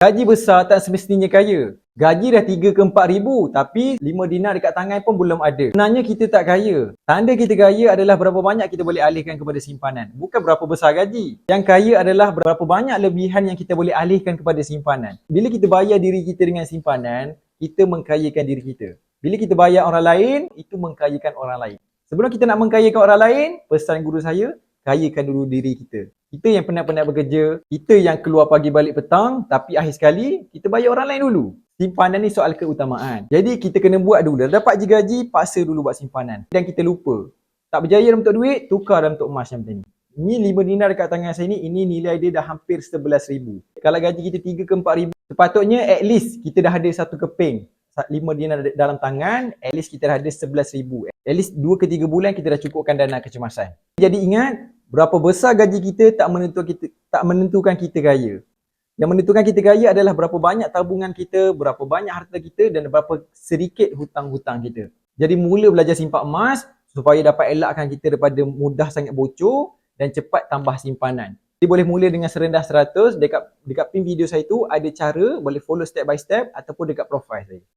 Gaji besar tak semestinya kaya. Gaji dah 3 ke 4 ribu tapi 5 dinar dekat tangan pun belum ada. Sebenarnya kita tak kaya. Tanda kita kaya adalah berapa banyak kita boleh alihkan kepada simpanan. Bukan berapa besar gaji. Yang kaya adalah berapa banyak lebihan yang kita boleh alihkan kepada simpanan. Bila kita bayar diri kita dengan simpanan, kita mengkayakan diri kita. Bila kita bayar orang lain, itu mengkayakan orang lain. Sebelum kita nak mengkayakan orang lain, pesan guru saya, kayakan dulu diri kita. Kita yang penat-penat bekerja, kita yang keluar pagi balik petang, tapi akhir sekali kita bayar orang lain dulu. Simpanan ni soal keutamaan. Jadi kita kena buat dulu. Dah dapat je gaji, paksa dulu buat simpanan. Dan kita lupa. Tak berjaya dalam bentuk duit, tukar dalam bentuk emas macam ni. Ni 5 dinar dekat tangan saya ni, ini nilai dia dah hampir 11,000. Kalau gaji kita 3 ke 4 ribu, sepatutnya at least kita dah ada satu keping. 5 dinar dalam tangan, at least kita dah ada 11,000. At least 2 ke 3 bulan kita dah cukupkan dana kecemasan. Jadi ingat, berapa besar gaji kita tak menentukan kita kaya. Yang menentukan kita kaya adalah berapa banyak tabungan kita, berapa banyak harta kita dan berapa sedikit hutang-hutang kita. Jadi mula belajar simpan emas supaya dapat elakkan kita daripada mudah sangat bocor dan cepat tambah simpanan. Jadi boleh mula dengan serendah 100, dekat pin video saya tu ada cara, boleh follow step by step ataupun dekat profile saya.